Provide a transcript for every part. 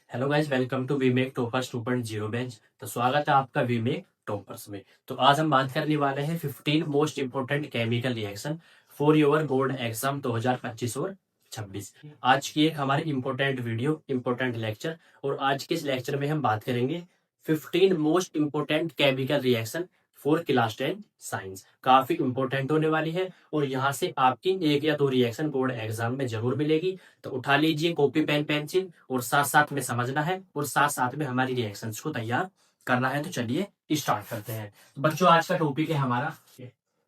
Hello guys, welcome to WeMake toppers 2.0 batch. तो स्वागत है आपका वीमेक टॉपर्स में। तो आज हम बात करने वाले हैं 15 most important chemical reaction for your board exam 2025 और 26। आज की एक हमारी इंपॉर्टेंट वीडियो, इंपॉर्टेंट लेक्चर। और आज के इस लेक्चर में हम बात करेंगे 15 most important chemical reaction for class 10 science. काफी इंपॉर्टेंट होने वाली है और यहाँ से आपकी एक या दो रिएक्शन बोर्ड एग्जाम में जरूर मिलेगी। तो उठा लीजिए कॉपी पेन पेंसिल और साथ साथ में समझना है और साथ साथ में हमारी रिएक्शंस को तैयार करना है। तो चलिए स्टार्ट करते हैं। तो बच्चों, आज का टॉपिक है हमारा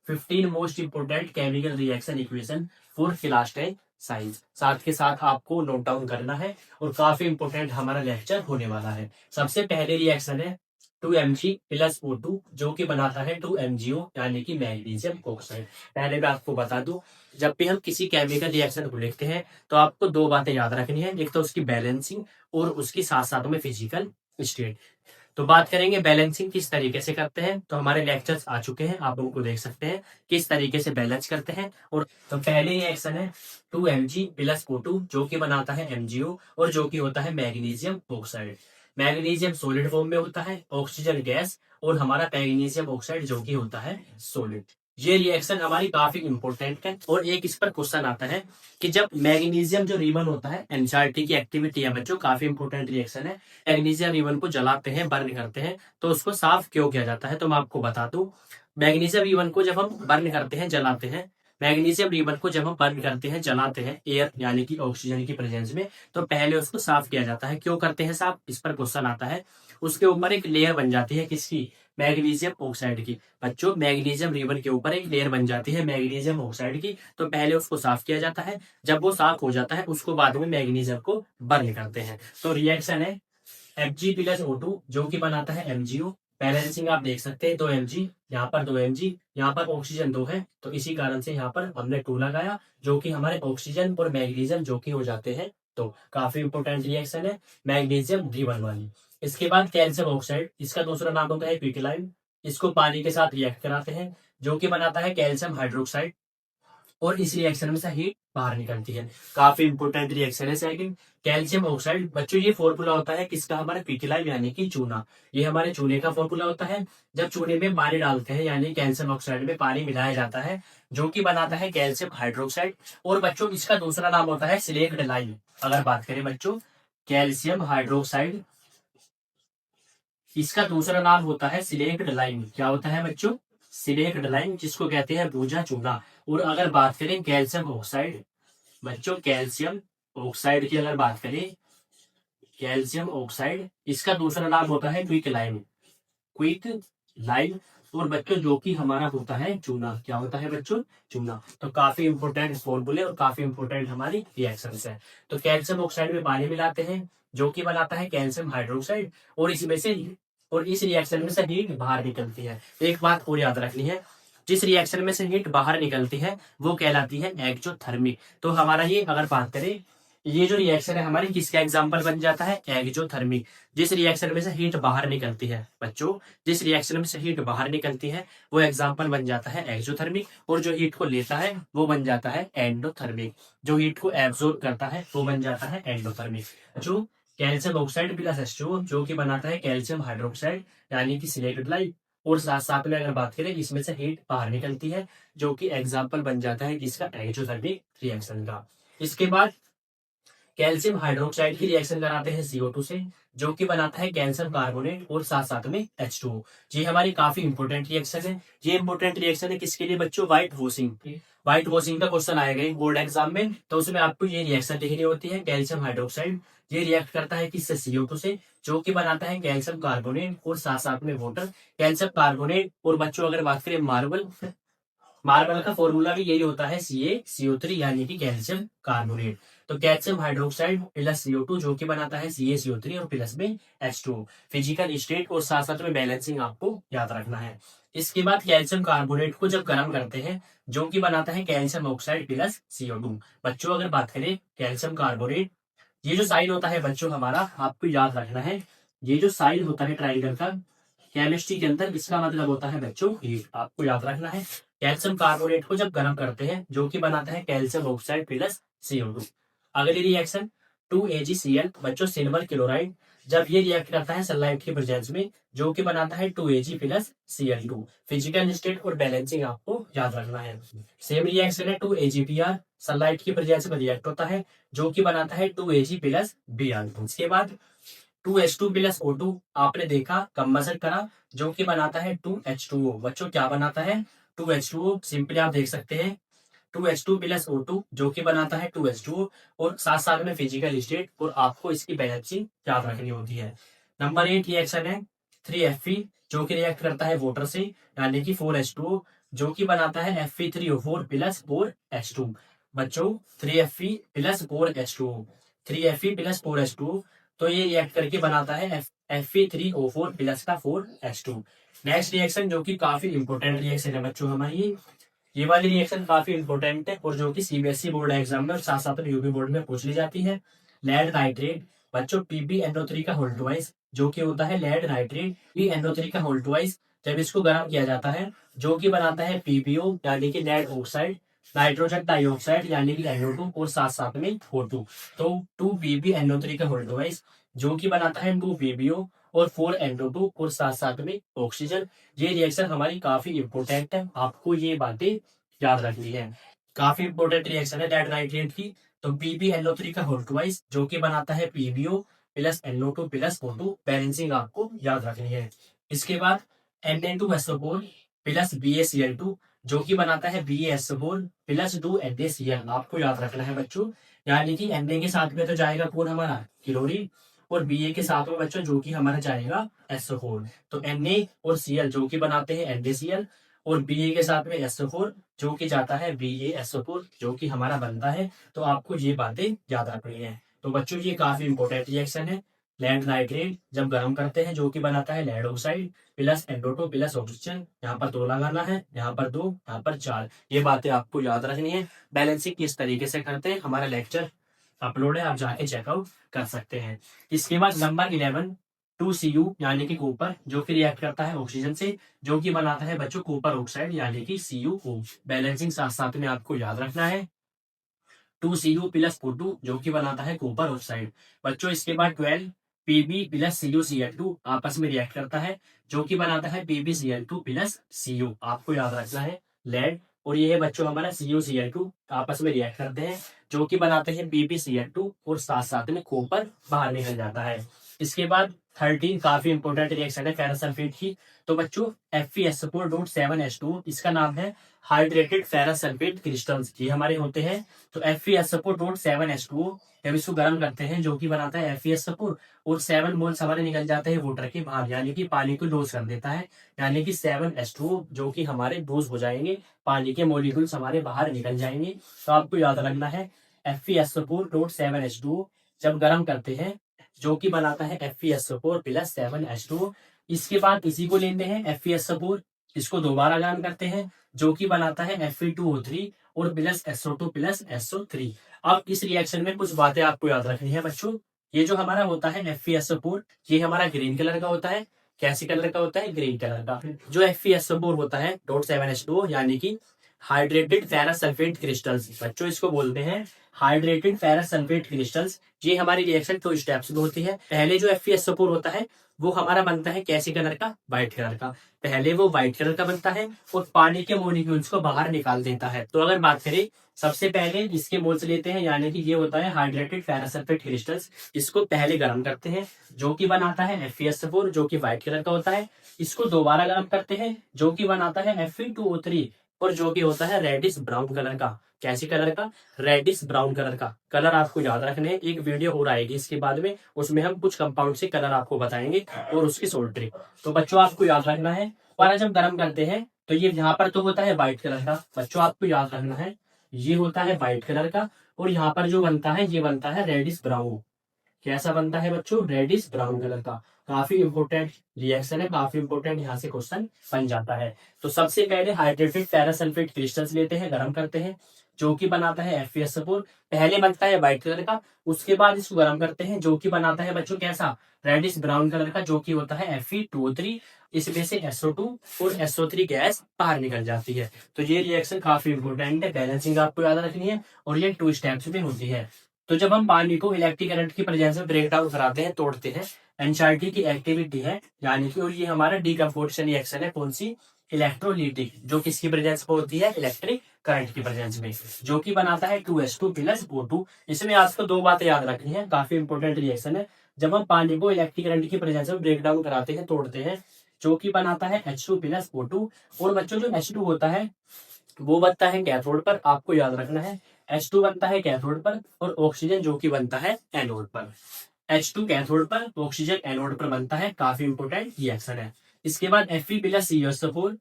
15 most important chemical reaction equation for class 10 science. साथ के साथ आपको नोट डाउन करना है और काफी इंपोर्टेंट हमारा लेक्चर होने वाला है। सबसे पहले रिएक्शन है 2Mg प्लस O2 जो कि बनाता है 2MgO यानी कि मैग्नीशियम ऑक्साइड। पहले मैं आपको बता दूं, जब भी हम किसी केमिकल रिएक्शन को लिखते हैं तो आपको दो बातें याद रखनी है, एक तो उसकी बैलेंसिंग और उसकी साथ साथ में फिजिकल स्टेट। तो बात करेंगे बैलेंसिंग किस तरीके से करते हैं। तो हमारे लेक्चर्स आ चुके हैं, आप उनको देख सकते हैं किस तरीके से बैलेंस करते हैं। और तो पहले रिएक्शन है 2Mg प्लस O2 जो कि बनाता है MgO और जो कि होता है magnesium oxide. Magnesium solid form में होता है, ऑक्सीजन गैस, और हमारा मैग्नीशियम ऑक्साइड जो कि होता है सॉलिड। ये रिएक्शन हमारी काफी इंपॉर्टेंट है और एक इस पर क्वेश्चन आता है कि जब मैग्नीशियम जो रिबन होता है, एनसीईआरटी की एक्टिविटी है बच्चों, काफी इंपॉर्टेंट रिएक्शन है। मैग्नीशियम रिबन को जलाते हैं, बर्न करते हैं, तो उसको साफ क्यों किया जाता है। तो मैं आपको बता दूं, मैग्नीशियम रिबन को जब हम बर्न करते हैं, जलाते हैं, मैग्नीशियम रिबन को जब हम बर्न करते हैं, जलाते हैं एयर यानी कि ऑक्सीजन की प्रेजेंस में, तो पहले उसको साफ किया जाता है। क्यों करते हैं साफ, इस पर क्वेश्चन आता है। उसके ऊपर एक लेयर बन जाती है किसकी, मैग्नीशियम ऑक्साइड की। बच्चों, मैग्नीशियम रिबन के ऊपर एक लेयर बन जाती है मैग्नीशियम ऑक्साइड की, तो पहले उसको साफ किया जाता है। जब वो साफ हो जाता है उसको बाद में मैग्नीशियम को बर्न करते हैं। तो रिएक्शन है Mg प्लस O2 जो कि बनाता है MgO। बैलेंसिंग आप देख सकते हैं, 2 Mg, यहाँ पर 2 Mg, यहाँ पर ऑक्सीजन 2 है, तो इसी कारण से यहाँ पर हमने 2 लगाया, जो कि हमारे ऑक्सीजन और मैग्नीशियम जो कि हो जाते हैं। तो काफी इंपोर्टेंट रिएक्शन है मैग्नीशियम रिबन वाली। इसके बाद कैल्शियम ऑक्साइड, इसका दूसरा नाम होता है क्विकलाइम। इसको पानी के साथ रिएक्ट कराते हैं जो कि बनाता है कैल्शियम हाइड्रोक्साइड, और इस रिएक्शन में से हीट बाहर निकलती है। काफी इंपोर्टेंट रिएक्शन है सेकंड, कैल्शियम ऑक्साइड। बच्चों, ये फॉर्मूला होता है किसका, हमारा क्विकलाइम यानी कि चूना। ये हमारे चूने का फॉर्मूला होता है। जब चूने में पानी डालते हैं यानी कैल्शियम ऑक्साइड में पानी मिलाया जाता है जो कि बनाता है कैल्शियम हाइड्रोक्साइड। और बच्चों, इसका दूसरा नाम होता है सिलेक्ट लाइम। अगर बात करें बच्चों, कैल्शियम हाइड्रोक्साइड, इसका दूसरा नाम होता है सिलेक्ट लाइम। क्या होता है बच्चों, सिलेक्ट लाइम, जिसको कहते हैं भूजा चूना। और अगर बात करें कैल्शियम ऑक्साइड, बच्चों कैल्शियम ऑक्साइड की अगर बात करें, कैल्शियम ऑक्साइड, इसका दूसरा नाम होता है क्विक लाइम, क्विक लाइम। और बच्चों जो कि हमारा होता है चूना। क्या होता है बच्चों, चूना। तो काफी इंपोर्टेंट फॉर्मूले और काफी इंपोर्टेंट हमारी रिएक्शंस है। तो कैल्शियम ऑक्साइड में पानी मिलाते हैं जो कि बनाता है कैल्शियम हाइड्रोक्साइड, और इसमें से, और इस रिएक्शन में से हीट बाहर निकलती है। एक बात और याद रखनी है, जिस रिएक्शन में से हीट बाहर निकलती है वो कहलाती है एक्जोथर्मिक। तो हमारा ये अगर बात करें, ये जो रिएक्शन है हमारी किसका एग्जाम्पल बन जाता है, एक्जोथर्मिक। जिस रिएक्शन में से हीट बाहर निकलती है बच्चों, जिस रिएक्शन में से हीट बाहर निकलती है वो एग्जाम्पल बन जाता है एक्सोथर्मिक, और जो हीट को लेता है वो बन जाता है एंडोथर्मिक। जो हीट को एब्जॉर्ब करता है वो बन जाता है एंडोथर्मिक। जो कैल्शियम ऑक्साइड प्लस H2O जो कि बनाता है कैल्शियम हाइड्रोक्साइड यानी कि सिलेक्टेड लाइट, और साथ साथ में अगर बात करें इसमें से हीट बाहर निकलती है जो कि एग्जाम्पल बन जाता है किसका, एक्सोथर्मिक रिएक्शन का। इसके बाद कैल्शियम हाइड्रोक्साइड की रिएक्शन कराते हैं CO2 से जो कि बनाता है कैल्शियम कार्बोनेट और साथ साथ में H2O। ये हमारी काफी इंपोर्टेंट रिएक्शन है। ये इंपोर्टेंट रिएक्शन है किसके लिए बच्चों, व्हाइट वॉशिंग। व्हाइट वॉशिंग का क्वेश्चन आएगा बोर्ड एग्जाम में, तो उसमें आपको ये रिएक्शन लिखनी होती है। कैल्शियम हाइड्रोक्साइड ये रिएक्ट करता है किससे, CO2 से, जो कि बनाता है कैल्शियम कार्बोनेट और साथ साथ में वाटर। कैल्शियम कार्बोनेट, और बच्चों अगर बात करें मार्बल, मार्बल का फॉर्मूला भी यही होता है CaCO3 यानी कि कैल्शियम कार्बोनेट। तो कैल्शियम हाइड्रोक्साइड प्लस CO2 जो कि बनाता है CaCO3 और प्लस में H2O। फिजिकल स्टेट और साथ साथ में बैलेंसिंग आपको याद रखना है। इसके बाद कैल्शियम कार्बोनेट को जब गर्म करते हैं जो कि बनाता है कैल्शियम ऑक्साइड प्लस CO2। बच्चों अगर बात करें कैल्शियम कार्बोनेट, ये जो साइन होता है बच्चों हमारा, आपको याद रखना है। ये जो साइन होता है ट्राइंगल का केमिस्ट्री के अंदर, इसका मतलब होता है बच्चों हीट, आपको याद रखना है। कैल्शियम कार्बोनेट को जब गर्म करते हैं जो कि बनाता है कैल्शियम ऑक्साइड प्लस CO2। अगली रिएक्शन 2AgCl बच्चों सिल्वर क्लोराइड, जब ये रिएक्ट करता है सनलाइट की प्रेजेंस में, जो कि बनाता है 2Ag plus Cl2। Physical state और बैलेंसिंग आपको याद रखना है। सेम रिएक्शन है 2AgBr, सनलाइट की प्रेजेंस में रिएक्ट होता है, जो कि बनाता है 2Ag प्लस Br2। इसके बाद 2H2 प्लस O2 आपने देखा कंबसन करा, जो कि बनाता है 2H2O। बच्चों क्या बनाता है 2H2O, सिंपली आप देख सकते हैं 2H2 प्लस O2 जो कि बनाता है 2H2O, और साथ साथ में फिजिकल स्टेट और आपको इसकी बैलेंसिंग याद रखनी होती है। नंबर 8 रिएक्शन है 3Fe, जो कि रिएक्ट करता है वाटर से, यानी कि 4H2O, जो कि बनाता है Fe3O4 प्लस 4H2। बच्चों 3Fe plus 4H2O, 3Fe plus 4H2O, तो ये रिएक्ट करके बनाता है Fe3O4 प्लस का 4H2। नेक्स्ट रिएक्शन जो कि काफी इंपॉर्टेंट रिएक्शन है बच्चों हमारी, ये वाली रिएक्शन काफी इंपॉर्टेंट है और जो कि सीबीएसई बोर्ड एग्जाम में और साथ साथ में यूपी बोर्ड में पूछ ली जाती है। लेड नाइट्रेट बच्चों PbNO3 का होल ट्वाइस, जो कि होता है लेड नाइट्रेट PnO3 का होल ट्वाइस, जब इसको गर्म किया जाता है जो कि बनाता है PbO यानी कि लेड ऑक्साइड, नाइट्रोजन डाइऑक्साइड यानी कि NO2 और साथ साथ में O2। तो 2PbNO3 का होल ट्वाइस जो कि बनाता है 2PbO और 4NO2 और साथ साथ में ऑक्सीजन। ये रिएक्शन हमारी काफी इंपॉर्टेंट है, आपको ये बातें याद रखनी है। काफी इंपॉर्टेंट रिएक्शन है लेड नाइट्रेट की। तो PbNO3 का होल ट्वाइस जो कि बनाता है PbO plus NO2 plus O2, balancing आपको याद रखनी है। इसके बाद Na2SO4 प्लस BaCl2 जो कि बनाता है BaSO4 प्लस 2NaCl, आपको याद रखना है बच्चों। यानी कि Na के साथ में तो जाएगा कौन हमारा क्लोरीन, और Ba के साथ में बच्चों जो कि हमारा जाएगा SO4। तो Na और Cl जो कि बनाते हैं NaCl, और Ba के साथ में SO4 जो कि जाता है BaSO4 जो कि हमारा बनता है। तो आपको ये बातें याद रखनी है। तो बच्चों ये काफी इंपॉर्टेंट रिएक्शन है। लेड नाइट्रेट जब गर्म करते हैं जो कि बनाता है lead oxide plus NO2 plus oxygen, यहाँ पर 2 लगाना है, यहाँ पर 2, यहाँ पर 4। ये बातें आपको याद रखनी है। बैलेंसिंग किस तरीके से करते हैं हमारा लेक्चर अपलोड है, आप जाके चेकआउट कर सकते हैं। इसके बाद नंबर 11 2Cu यानी कि कॉपर, जो कि रिएक्ट करता है ऑक्सीजन से, जो कि बनाता है बच्चों कॉपर ऑक्साइड यानी कि CuO। बैलेंसिंग साथ साथ में आपको याद रखना है। 2Cu प्लस O2 जो कि बनाता है कॉपर ऑक्साइड। बच्चों इसके बाद 12 Pb प्लस CuCl2 आपस में रिएक्ट करता है, जो कि बनाता है PbCl2 प्लस Cu, आपको याद रखना है लेड। और ये है बच्चों हमारा CuCl2 आपस में रिएक्ट करते हैं, जो कि बनाते हैं PbCl2 और साथ साथ में कॉपर बाहर निकल जाता है। इसके बाद 13 काफी इंपॉर्टेंट रिएक्शन है फेरस सल्फेट की। तो बच्चों FeSO4.7H2, इसका नाम है हाइड्रेटेड फेरस सल्फेट क्रिस्टल्स, ये हमारे होते हैं। तो FeSO4.7H2O जब इसको गर्म करते हैं जो कि बनाता है FeSO4, और 7 मोल्स हमारे निकल जाते हैं वाटर के बाहर, यानी कि पानी को लूज कर देता है, यानी कि 7H2O जो कि हमारे लूज हो जाएंगे, पानी के मोलिक्यूल्स हमारे बाहर निकल जाएंगे। तो आपको याद रखना है FeSO4.7H2O जब गर्म करते हैं जो कि बनाता है FeSO4 प्लस 7H2O। इसके बाद इसी को लेते हैं FeSO4, इसको दोबारा गर्म करते हैं जो कि बनाता है Fe2O3 और प्लस SO2 प्लस SO3। अब इस रिएक्शन में कुछ बातें आपको याद रखनी है बच्चों। ये जो हमारा होता है FeSO4, ये हमारा ग्रीन कलर का होता है। कैसे कलर का होता है? ग्रीन कलर का। जो FeSO4 होता है .7H2O यानी कि हाइड्रेटेड फेरस सल्फेट क्रिस्टल्स, बच्चों इसको बोलते हैं हाइड्रेटेड फेरस सल्फेट क्रिस्टल्स। ये हमारी रिएक्शन 2 स्टेप्स में होती है। पहले जो FeSO4 होता है वो हमारा बनता है कैसे कलर का? व्हाइट कलर का। पहले वो व्हाइट कलर का बनता है और पानी के मोलिक्यूल्स को बाहर निकाल देता है। तो अगर बात करें सबसे पहले इसके मोल्स लेते हैं, यानी कि ये होता है हाइड्रेटेड फेरस सल्फेट क्रिस्टल्स, इसको पहले गर्म करते हैं जो कि बनाता है FeSO4 जो कि व्हाइट कलर का होता है। इसको दोबारा गर्म करते हैं जो कि बनाता है Fe2O3 और जो कि होता है रेडिश ब्राउन कलर का। कैसे कलर का? रेडिश ब्राउन कलर का। कलर आपको याद रखने हैं, एक वीडियो और आएगी इसके बाद में, उसमें हम कुछ कंपाउंड से कलर आपको बताएंगे और उसकी सोल्ट ट्रिक। तो बच्चों आपको याद रखना है, और जब गर्म करते हैं तो ये यहाँ पर तो होता है व्हाइट कलर का, बच्चों आपको याद रखना है ये होता है व्हाइट कलर का, और यहाँ पर जो बनता है ये बनता है रेडिश ब्राउन। कैसा बनता है बच्चों? रेडिश ब्राउन कलर का। काफी इंपोर्टेंट रिएक्शन है, काफी इंपोर्टेंट यहाँ से क्वेश्चन बन जाता है। तो सबसे पहले हाइड्रेटेड फेरस सल्फेट क्रिस्टल्स लेते हैं, गर्म करते हैं जो कि बनाता है FeSO4। पहले बनता है व्हाइट कलर का, उसके बाद इसको गर्म करते हैं जो कि बनाता है बच्चों कैसा? रेडिश ब्राउन कलर का, जो कि होता है Fe2O3। इसमें से SO2 और SO3 गैस बाहर निकल जाती है। तो ये रिएक्शन काफी इंपोर्टेंट है, बैलेंसिंग आपको याद रखनी है, और ये 2 स्टेप्स में होती है। तो जब हम पानी को इलेक्ट्रिक करंट की प्रेजेंस में ब्रेक डाउन कराते हैं, तोड़ते हैं, एनसीईआरटी की एक्टिविटी है, यानी कि और ये हमारा डीकम्पोजिशन रिएक्शन है, कौन सी, इलेक्ट्रोलिटिक, जो किसकी प्रेजेंस में होती है, इलेक्ट्रिक करंट की प्रेजेंस में, जो कि बनाता है 2s2 प्लस O2। इसमें आपको दो बातें याद रखनी है, काफी इंपॉर्टेंट रिएक्शन है। जब हम पानी को इलेक्ट्रिक करंट की प्रेजेंस में ब्रेक डाउन कराते हैं, तोड़ते हैं, जो कि बनाता है H2 प्लस O2। और बच्चों जो H2 होता है वो बनता है कैथोड पर, आपको याद रखना है, H2 बनता है कैथोड पर, और ऑक्सीजन जो कि बनता है एनोड पर। H2 कैथोड पर, ऑक्सीजन एनोड पर बनता है, काफी इंपोर्टेंट रिएक्शन है। इसके बाद Fe plus CuSO4,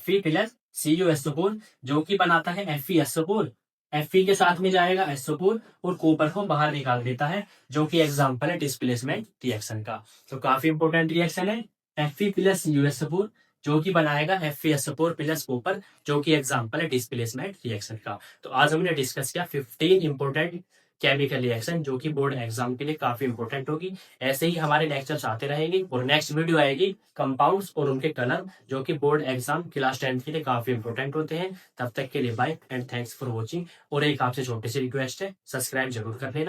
Fe plus CuSO4 जो कि बनाता है FeSO4। Fe के साथ में जाएगा SO4 और कॉपर को बाहर निकाल देता है, जो कि एग्जाम्पल है डिस्प्लेसमेंट रिएक्शन का। तो काफी इंपोर्टेंट रिएक्शन है। Fe प्लस CuSO4 जो कि बनाएगा FeSO4 प्लस कॉपर, जो कि एग्जाम्पल है डिस्प्लेसमेंट रिएक्शन का। तो आज हमने डिस्कस किया 15 इंपोर्टेंट केमिकल रिएक्शन, जो कि बोर्ड एग्जाम के लिए काफी इंपॉर्टेंट होगी। ऐसे ही हमारे लेक्चर्स आते रहेंगे, और नेक्स्ट वीडियो आएगी कंपाउंड्स और उनके कलर, जो कि बोर्ड एग्जाम क्लास 10 के लिए काफी इंपॉर्टेंट होते हैं। तब तक के लिए bye and thanks for watching. और एक आपसे छोटी सी रिक्वेस्ट है, सब्सक्राइब जरूर कर लेना।